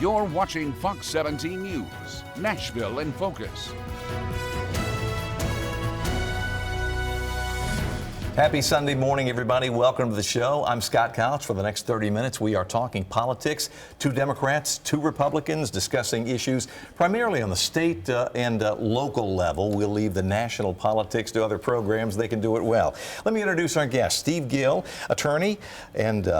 You're watching Fox 17 News, Nashville in Focus. Happy Sunday morning, everybody. Welcome to the show. I'm Scott Couch. For the next 30 minutes, we are talking politics. 2 Democrats, 2 Republicans discussing issues primarily on the state and local level. We'll leave the national politics to other programs. They can do it well. Let me introduce our guest, Steve Gill, attorney and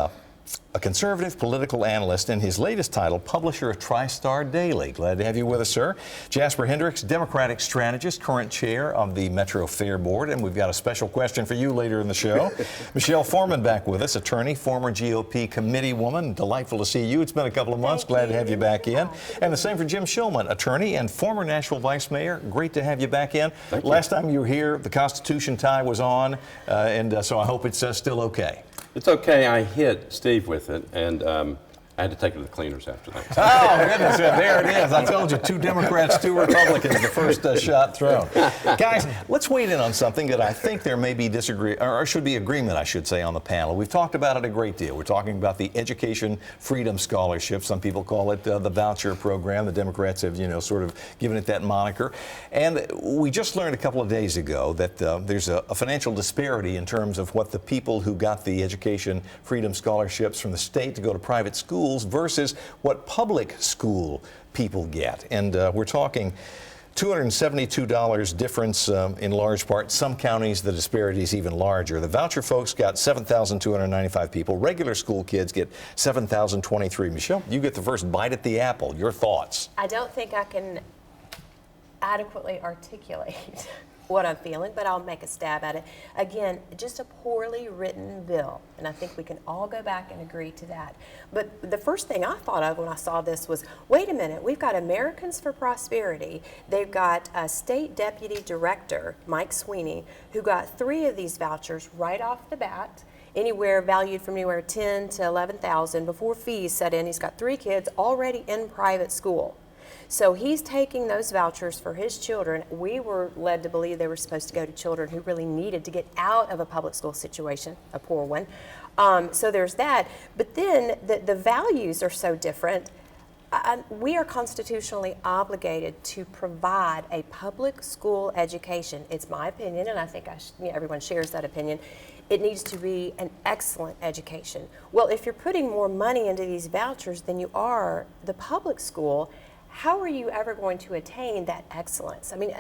a conservative political analyst, and his latest title, publisher of TriStar Daily. Glad to have you with us, sir. Jasper Hendricks, Democratic strategist, current chair of the Metro Fair Board, and we've got a special question for you later in the show. Michelle Foreman back with us, attorney, former GOP committee woman. Delightful to see you. It's been a couple of months. Glad to have you back in. And the same for Jim Shulman, attorney and former Nashville vice mayor. Great to have you back in. Last time you were here, the Constitution tie was on, and so I hope it's still okay. It's okay. I hit Steve with it, and I had to take it to the cleaners after that. Oh, goodness. There it is. I told you, 2 Democrats, 2 Republicans, the first shot thrown. Guys, let's weigh in on something that I think there may be or should be agreement, I should say, on the panel. We've talked about it a great deal. We're talking about the Education Freedom Scholarship. Some people call it the voucher program. The Democrats have, sort of given it that moniker. And we just learned a couple of days ago that there's a financial disparity in terms of what the people who got the Education Freedom Scholarships from the state to go to private schools versus what public school people get. And we're talking $272 difference in large part. Some counties, the disparity is even larger. The voucher folks got 7,295 people. Regular school kids get 7,023. Michelle, you get the first bite at the apple. Your thoughts? I don't think I can adequately articulate what I'm feeling, but I'll make a stab at it. Again, just a poorly written bill, and I think we can all go back and agree to that. But the first thing I thought of when I saw this was, wait a minute, we've got Americans for Prosperity. They've got a state deputy director, Mike Sweeney, who got 3 of these vouchers right off the bat, valued from anywhere 10 to 11,000 before fees set in. He's got 3 kids already in private school. So he's taking those vouchers for his children. We were led to believe they were supposed to go to children who really needed to get out of a public school situation, a poor one. So there's that. But then the values are so different. We are constitutionally obligated to provide a public school education. It's my opinion, and I think everyone shares that opinion. It needs to be an excellent education. Well, if you're putting more money into these vouchers than you are the public school, how are you ever going to attain that excellence? I mean,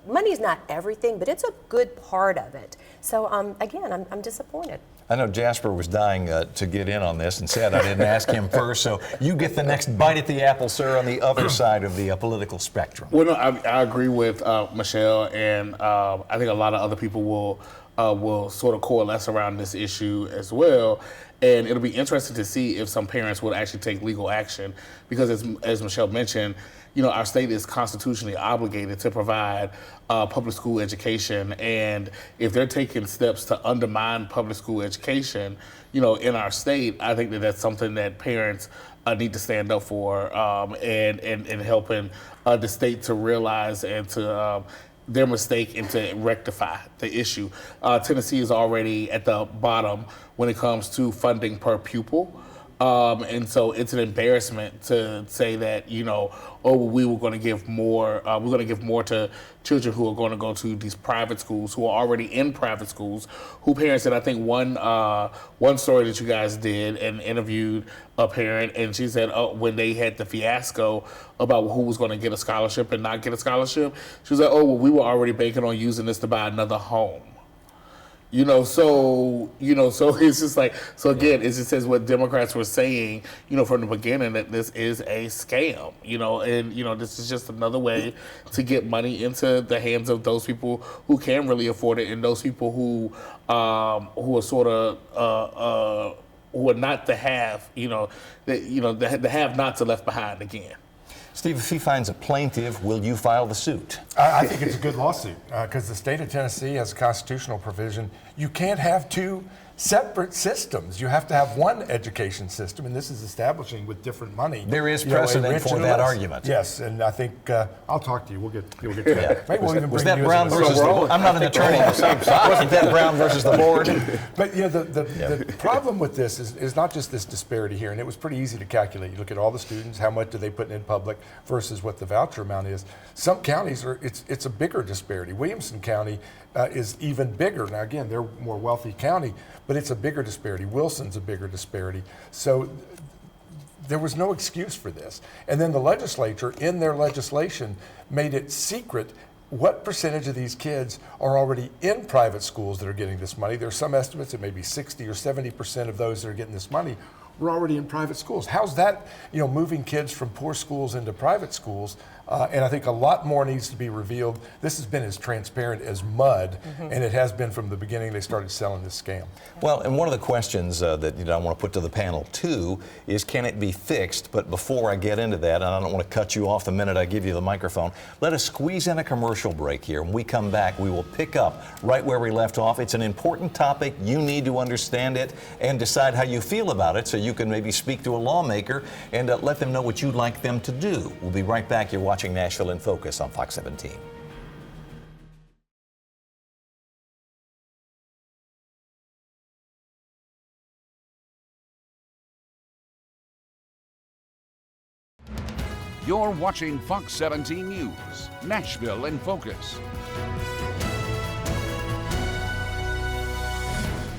money is not everything, but it's a good part of it. So again, I'm disappointed. I know Jasper was dying to get in on this and said I didn't ask him first, so you get the next bite at the apple, sir, on the other side of the political spectrum. Well, no, I agree with Michelle, and I think a lot of other people will sort of coalesce around this issue as well. And it'll be interesting to see if some parents would actually take legal action, because as Michelle mentioned, our state is constitutionally obligated to provide public school education. And if they're taking steps to undermine public school education, in our state, I think that's something that parents need to stand up for, and helping the state to realize and to their mistake and to rectify the issue. Tennessee is already at the bottom when it comes to funding per pupil. And so it's an embarrassment to say that, we were going to give more, we're going to give more to children who are going to go to these private schools, who are already in private schools, who parents, and I think one story that you guys did and interviewed a parent, and she said, when they had the fiasco about who was going to get a scholarship and not get a scholarship, she was like, we were already banking on using this to buy another home. So it's just like, so again, it just says what Democrats were saying, from the beginning, that this is a scam, and, this is just another way to get money into the hands of those people who can really afford it, and those people who are sort of, who are not the have, the have-nots are left behind again. Steve, if he finds a plaintiff, will you file the suit? I think it's a good lawsuit because the state of Tennessee has a constitutional provision. You can't have 2 separate systems. You have to have one education system, and this is establishing with different money. There is you know, precedent rich for and that less. argument. Yes, and I think I'll talk to you. You'll get to that. Maybe we'll even Was bring that you Brown as an versus the associate. I'm not an attorney. Wasn't that Brown versus the board? But the problem with this is not just this disparity here, and it was pretty easy to calculate. You look at all the students, how much do they put in public versus what the voucher amount is. Some counties it's a bigger disparity. Williamson County is even bigger. Now again, they're a more wealthy county, but it's a bigger disparity. Wilson's a bigger disparity. So there was no excuse for this. And then the legislature, in their legislation, made it secret what percentage of these kids are already in private schools that are getting this money. There are some estimates that maybe 60 or 70% of those that are getting this money were already in private schools. How's that, moving kids from poor schools into private schools? And I think a lot more needs to be revealed. This has been as transparent as mud, and it has been from the beginning they started selling this scam. Well, and one of the questions that I want to put to the panel too is, can it be fixed? But before I get into that, and I don't want to cut you off the minute I give you the microphone, let us squeeze in a commercial break here. When we come back, we will pick up right where we left off. It's an important topic. You need to understand it and decide how you feel about it, so you can maybe speak to a lawmaker and let them know what you'd like them to do. We'll be right back. You're watching Nashville in Focus on Fox 17. You're watching Fox 17 News, Nashville in Focus.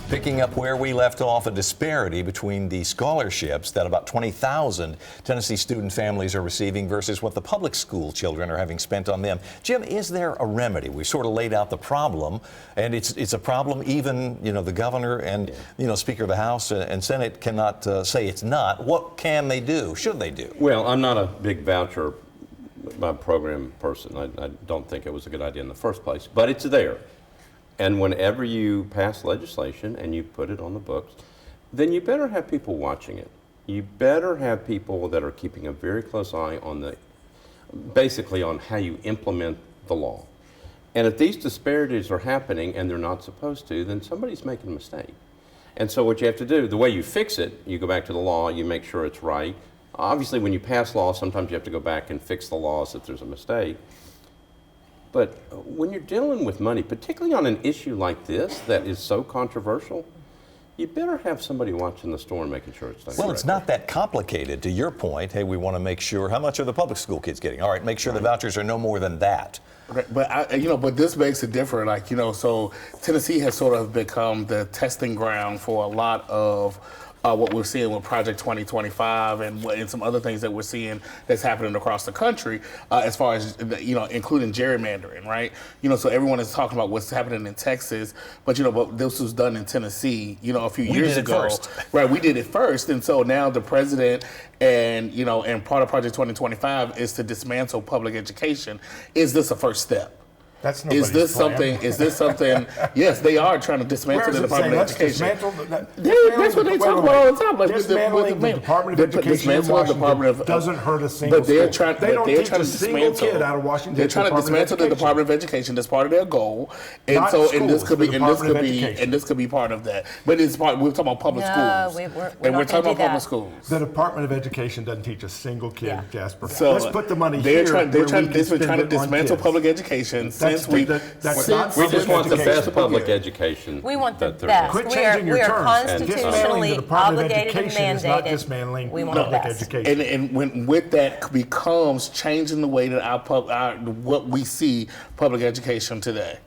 Picking up where we left off, a disparity between the scholarships that about 20,000 Tennessee student families are receiving versus what the public school children are having spent on them. Jim, is there a remedy? We sort of laid out the problem, and it's a problem even, the governor and, Speaker of the House and Senate cannot say it's not. What can they do? Should they do? Well, I'm not a big voucher program person. I don't think it was a good idea in the first place, but it's there. And whenever you pass legislation and you put it on the books, then you better have people watching it. You better have people that are keeping a very close eye on basically on how you implement the law. And if these disparities are happening and they're not supposed to, then somebody's making a mistake. And so what you have to do, the way you fix it, you go back to the law, you make sure it's right. Obviously, when you pass laws, sometimes you have to go back and fix the laws if there's a mistake. But when you're dealing with money, particularly on an issue like this that is so controversial, you better have somebody watching the store and making sure it's done. Well, it's not that complicated. To your point, hey, we want to make sure, how much are the public school kids getting? All right, make sure the vouchers are no more than that. Right, but but this makes it different. So Tennessee has sort of become the testing ground for a lot of what we're seeing with Project 2025 and some other things that we're seeing that's happening across the country, as far as, including gerrymandering, right? So everyone is talking about what's happening in Texas, but this was done in Tennessee, a few years ago. First. Right, we did it first. And so now the president and part of Project 2025 is to dismantle public education. Is this a first step? That's nobody's plan. Is this something? Yes, they are trying to dismantle the Department of Education. That's what they talk about all the time. Dismantling the Department of Education in Washington doesn't hurt a single school. They don't teach a single kid out of Washington. They're trying to dismantle the Department of Education. That's part of their goal. And this could be part of that. But it's part. We're talking about public schools. We're talking about public schools. The Department of Education doesn't teach a single kid, Jasper. So let's put the money here. They're trying to dismantle public education. We just want the best public education. We want the best. Quit changing your we are terms. constitutionally obligated and is not mandated. dismantling We want the public best. education. And when with that becomes changing the way that what we see public education today.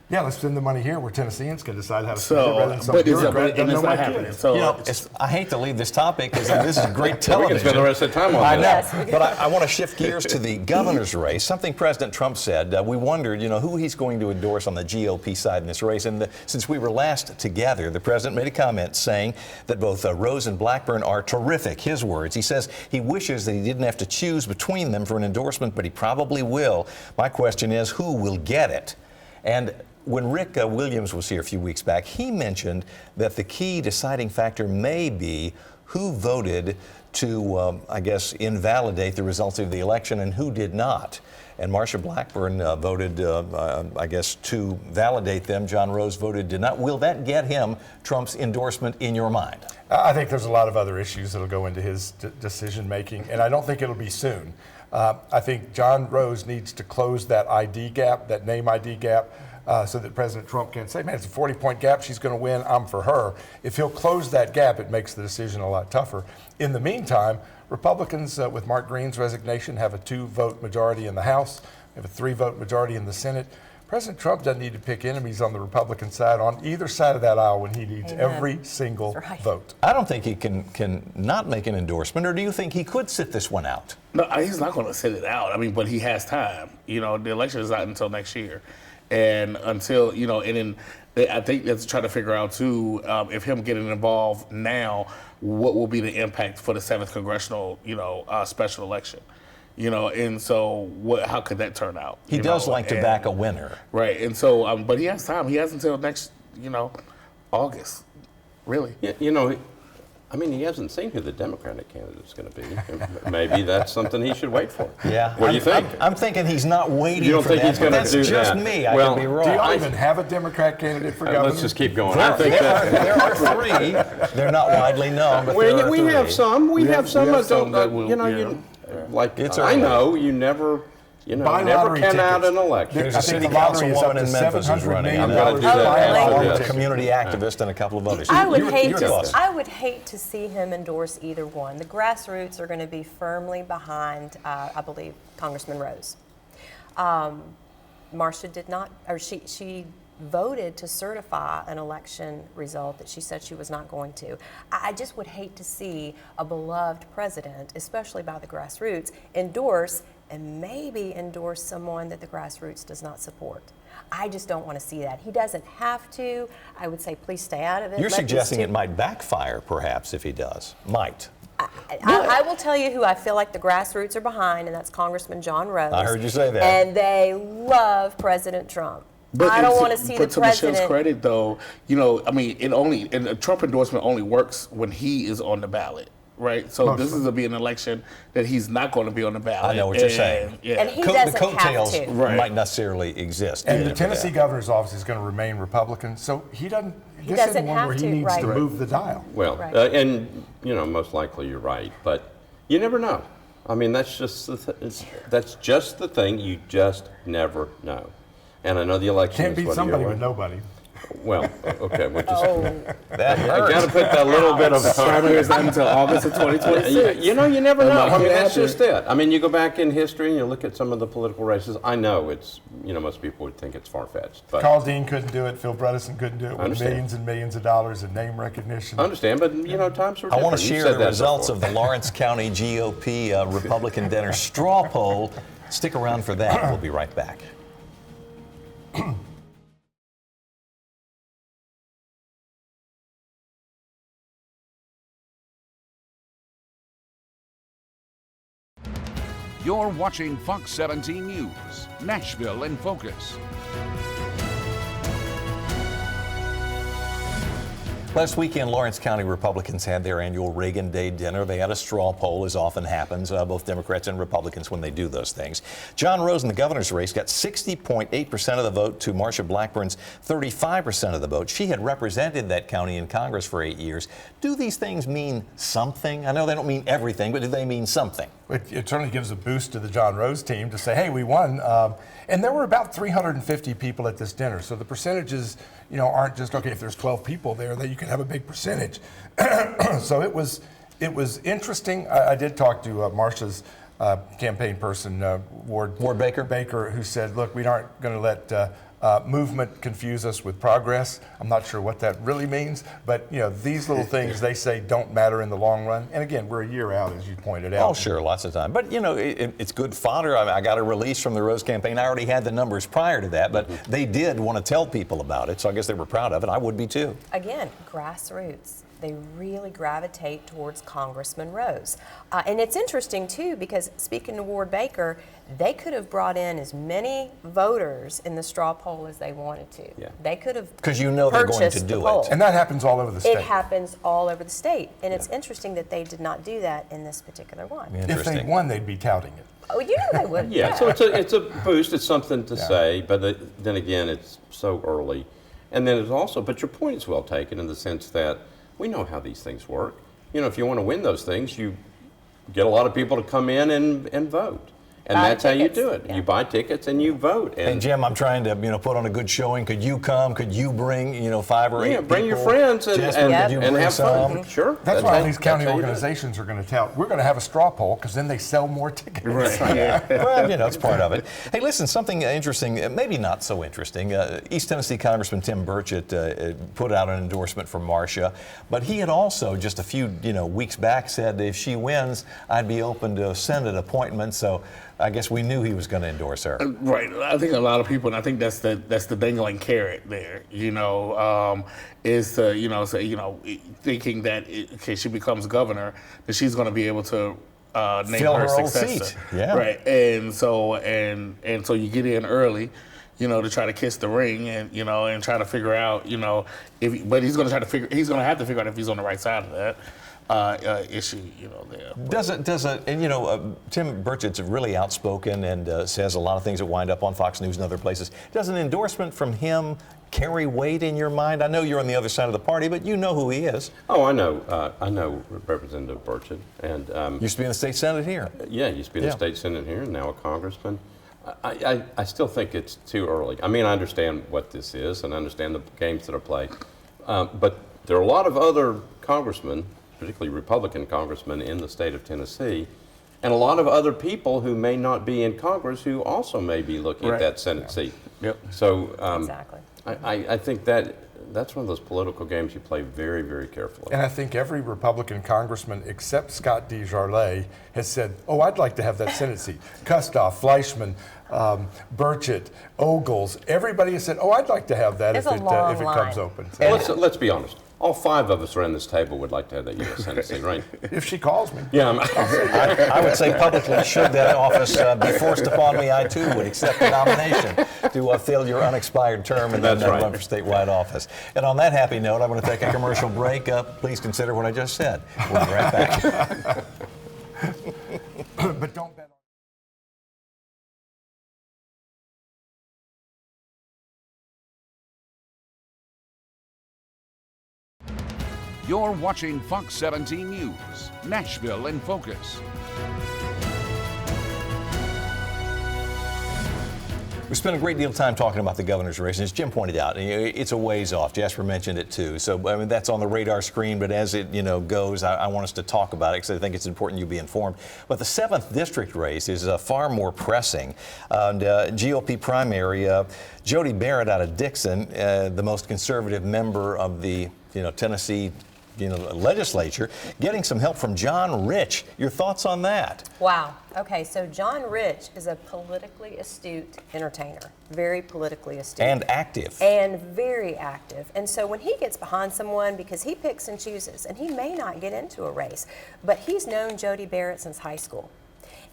Yeah, let's spend the money here where Tennesseans can decide how to spend it rather than some but bureaucrat it's doesn't know not my happening. kids. So I hate to leave this topic because this is great television. We can spend the rest of the time on I this. know, but I want to shift gears to the governor's race. Something President Trump said. We wondered, who he's going to endorse on the GOP side in this race. And since we were last together, the president made a comment saying that both Rose and Blackburn are terrific. His words. He says he wishes that he didn't have to choose between them for an endorsement, but he probably will. My question is, who will get it? And when Rick Williams was here a few weeks back, he mentioned that the key deciding factor may be who voted to, I guess, invalidate the results of the election and who did not. And Marsha Blackburn voted, I guess, to validate them. John Rose voted did not. Will that get him Trump's endorsement in your mind? I think there's a lot of other issues that'll go into his decision making, and I don't think it'll be soon. I think John Rose needs to close that ID gap, that name ID gap, so that President Trump can say, man, it's a 40-point gap, she's going to win, I'm for her. If he'll close that gap, it makes the decision a lot tougher. In the meantime, Republicans, with Mark Green's resignation, have a 2-vote majority in the House, have a 3-vote majority in the Senate. President Trump doesn't need to pick enemies on the Republican side, on either side of that aisle, when he needs every single vote. I don't think he can not make an endorsement, or do you think he could sit this one out? No, he's not going to sit it out. I mean, but he has time. You know, the election is not until next year. And until, you know, and then I think that's trying to figure out, too, if him getting involved now, what will be the impact for the 7th congressional, special election? You know, and so how could that turn out? He does like to back a winner. Right, and so, but he has time. He has until next, August, really. Yeah, I mean, he hasn't seen who the Democratic candidate's going to be. Maybe that's something he should wait for. Yeah. What do you think? I'm thinking he's not waiting for that. You don't think he's going to do that? That's just me. I could be wrong. Do y'all even have a Democrat candidate for governor? Let's just keep going. There are 3. They're not widely known, but there are 3. We have some. We have some that don't. Like I know you never. Never count out an election. There's a city councilwoman in Memphis who's running. I'm going to do that. Along with a community activist and a couple of others. I would hate to see him endorse either one. The grassroots are going to be firmly behind, I believe, Congressman Rose. Marsha did not, or she voted to certify an election result that she said she was not going to. I just would hate to see a beloved president, especially by the grassroots, endorse and maybe endorse someone that the grassroots does not support. I just don't want to see that. He doesn't have to. I would say please stay out of it. You're suggesting it might backfire, perhaps, if he does. Might. I will tell you who I feel like the grassroots are behind, and that's Congressman John Rose. I heard you say that. And they love President Trump. But I don't want to see the president. But to Michelle's credit, though, a Trump endorsement only works when he is on the ballot. Right, so this is be an election that he's not going to be on the ballot. I know what you're saying. Yeah. And he doesn't the coattails have to. might not necessarily exist. And the Tennessee governor's office is going to remain Republican, so he doesn't. This isn't one where he needs to move the dial. Well, and most likely you're right, but you never know. I mean, that's just the thing. You just never know. And I know the election can't beat somebody with nobody. Well, okay, we'll just. That hurts. I got to put that little bit of primaries not until August of 2026. You never know. I mean, that's just it. I mean, you go back in history and you look at some of the political races. I know it's, most people would think it's far-fetched. But Carl Dean couldn't do it. Phil Bredesen couldn't do it with millions and millions of dollars in name recognition. I understand, but times are different. I want to share the results of the Lawrence County GOP Republican dinner straw poll. Stick around for that. We'll be right back. You're watching Fox 17 News, Nashville in Focus. Last weekend, Lawrence County Republicans had their annual Reagan Day dinner. They had a straw poll, as often happens, both Democrats and Republicans when they do those things. John Rose in the governor's race got 60.8% of the vote to Marsha Blackburn's 35% of the vote. She had represented that county in Congress for 8 years. Do these things mean something? I know they don't mean everything, but do they mean something? It certainly gives a boost to the John Rose team to say, hey, we won. And there were about 350 people at this dinner. So the percentages, aren't just, okay, if there's 12 people there, that you can have a big percentage. So it was interesting. I did talk to Marsha's campaign person, Ward Baker, who said, look, we aren't going to let movement confuse us with progress. I'm not sure what that really means, but these little things they say don't matter in the long run. And again, we're a year out, as you pointed out. Oh, sure, lots of time. But it's good fodder. I got a release from the Rose campaign. I already had the numbers prior to that, but they did want to tell people about it, so I guess they were proud of it. I would be too. Again, grassroots. they really gravitate towards Congressman Rose. And it's interesting too, because speaking to Ward Baker, they could have brought in as many voters in the straw poll as they wanted to. Yeah. They could have Because you know they're going to purchased do the poll. it. And that happens all over the state. It happens all over the state, and it's interesting that they did not do that in this particular one. If they Interesting. won, they'd be touting it. Oh, you know they would. Yeah, so it's a boost. It's something to say, but then again, it's so early. And then it's also, but your point is well taken in the sense that we know how these things work. You know, if you want to win those things, you get a lot of people to come in and vote. And Buy that's how you tickets, do it. yeah. You buy tickets and you vote. Hey, And Jim, I'm trying to put on a good showing. Could you come? Could you bring 5 or 8 people? bring your friends and, Jasper, and, could you and bring have fun. some? Sure. That's why how- all these county that's how you do it. organizations are going to tout. We're going to have a straw poll because then they sell more tickets. Well, it's part of it. Hey, listen, something interesting, maybe not so interesting. East Tennessee Congressman Tim Burchett put out an endorsement for Marsha, but he had also just a few weeks back said if she wins, I'd be open to Senate appointments. So I guess we knew he was going to endorse her. Right. I think a lot of people, and I think that's the dangling carrot there. Is thinking that in case she becomes governor, that she's going to be able to name Fill her her old successor. seat. Yeah. Right. And so you get in early, to try to kiss the ring and try to figure out, but he's going to have to figure out if he's on the right side of that. Issue, there. Tim Burchett's really outspoken and says a lot of things that wind up on Fox News and other places. Does an endorsement from him carry weight in your mind? I know you're on the other side of the party, but you know who he is. Oh, I know Representative Burchett. And Used to be in the state senate here. yeah, used to be in the state senate here, and now a congressman. I still think it's too early. I mean, I understand what this is, and I understand the games that are played. But there are a lot of other congressmen, particularly Republican congressmen in the state of Tennessee, and a lot of other people who may not be in Congress who also may be looking at that Senate seat. Yep. So Exactly. I think that's one of those political games you play very, very carefully. And I think every Republican congressman except Scott DeJarlais has said, oh, I'd like to have that Senate seat. Kustoff, Fleischman, Burchett, Ogles, everybody has said, oh, I'd like to have that There's if a it long comes line. open. So Well, let's be honest. All 5 of us around this table would like to have that U.S. Senate seat, right? if she calls me. Yeah. I would say publicly, should that office be forced upon me, I too would accept the nomination to fill your unexpired term and then That's right. run for statewide office. And on that happy note, I'm going to take a commercial break. Please consider what I just said. We'll be right back. But don't bet on You're watching Fox 17 News, Nashville in Focus. We spent a great deal of time talking about the governor's race, and as Jim pointed out, it's a ways off. Jasper mentioned it too. So I mean, that's on the radar screen, but as it goes, I want us to talk about it because I think it's important you be informed. But the 7th district race is far more pressing. And GOP primary, Jody Barrett out of Dickson, the most conservative member of the Tennessee legislature, getting some help from John Rich. Your thoughts on that? Wow. Okay, so John Rich is a politically astute entertainer, very politically astute. And active. And very active. And so when he gets behind someone, because he picks and chooses, and he may not get into a race, but he's known Jody Barrett since high school.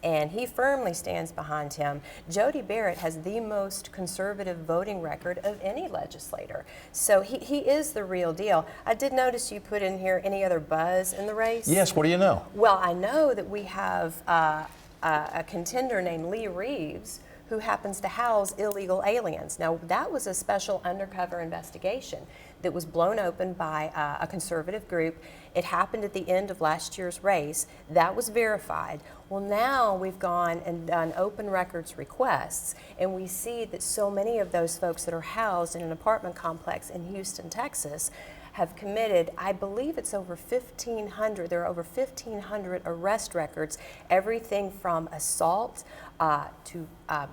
And he firmly stands behind him. Jody Barrett has the most conservative voting record of any legislator. So he is the real deal. I did notice you put in here any other buzz in the race. Yes, what do you know? Well, I know that we have a contender named Lee Reeves who happens to house illegal aliens. Now, that was a special undercover investigation that was blown open by a conservative group. It happened at the end of last year's race. That was verified. Well, now we've gone and done open records requests, and we see that so many of those folks that are housed in an apartment complex in Houston, Texas, have committed, I believe it's over 1,500, there are over 1,500 arrest records, everything from assault to,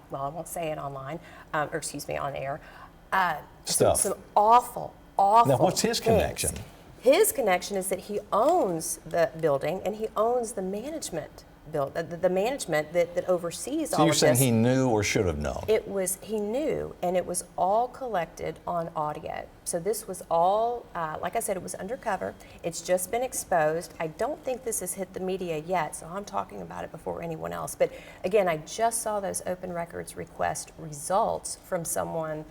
well, I won't say it online, on air. Stuff. Some awful Now, what's his things. connection? His connection is that he owns the building and he owns the management Bill, the management that oversees So all you're of saying this. he knew or should have known? He knew, and it was all collected on audio. So this was all, like I said, it was undercover. It's just been exposed. I don't think this has hit the media yet, so I'm talking about it before anyone else. But again, I just saw those open records request results from someone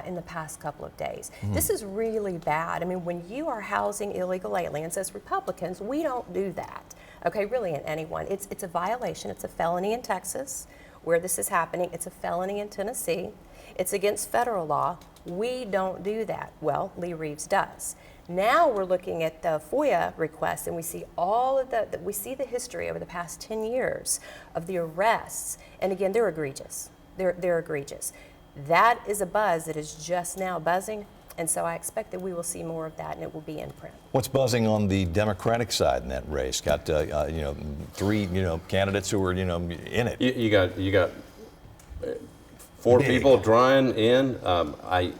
in the past couple of days. This is really bad. I mean, when you are housing illegal aliens, as Republicans, we don't do that. Okay, really, in anyone. It's a violation. It's a felony in Texas where this is happening. It's a felony in Tennessee. It's against federal law. We don't do that. Well, Lee Reeves does. Now we're looking at the FOIA requests, and we see all of we see the history over the past 10 years of the arrests. And again, they're egregious. They're egregious. That is a buzz that is just now buzzing. And so I expect that we will see more of that, and it will be in print. What's buzzing on the Democratic side in that race? Got three candidates who are in it. You got four people drawing in. I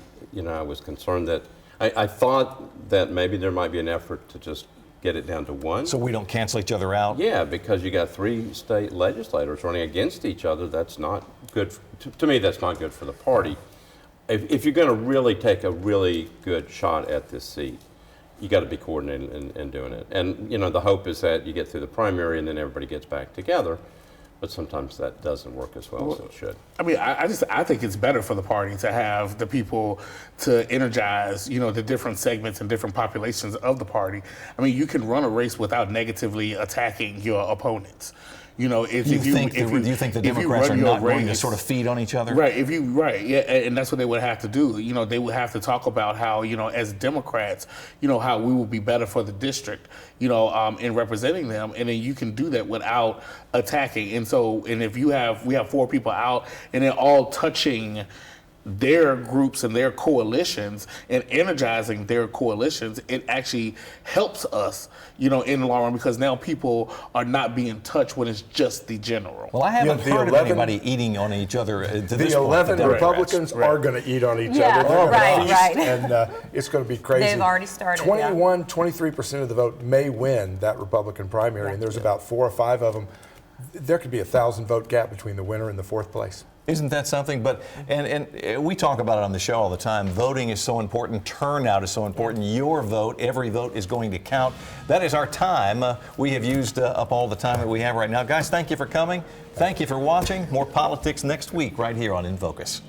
was concerned that I thought that maybe there might be an effort to just get it down to one. So we don't cancel each other out? Yeah, because you got 3 state legislators running against each other. That's not good. To me, that's not good for the party. If you're going to really take a really good shot at this seat, you got to be coordinated in doing it. And the hope is that you get through the primary and then everybody gets back together. But sometimes that doesn't work as well as it should. I mean, I think it's better for the party to have the people to energize, the different segments and different populations of the party. I mean, you can run a race without negatively attacking your opponents. Do you think the Democrats are not going to sort of feed on each other? Right, and that's what they would have to do. They would have to talk about how, as Democrats, how we will be better for the district, in representing them, and then you can do that without attacking. And if we have 4 people out, and they're all touching their groups and their coalitions and energizing their coalitions, it actually helps us, in the long run, because now people are not being touched when it's just the general. Well, I haven't heard of anybody eating on each other to this point. The 11 Republicans are going to eat on each other. Right. And it's going to be crazy. They've already started. 23% of the vote may win that Republican primary, and there's about 4 or 5 of them. There could be a 1,000-vote gap between the winner and the 4th place. Isn't that something? But and we talk about it on the show all the time. Voting is so important. Turnout is so important. Your vote, every vote is going to count. That is our time. We have used up all the time that we have right now. Guys, thank you for coming. Thank you for watching. More politics next week right here on In Focus.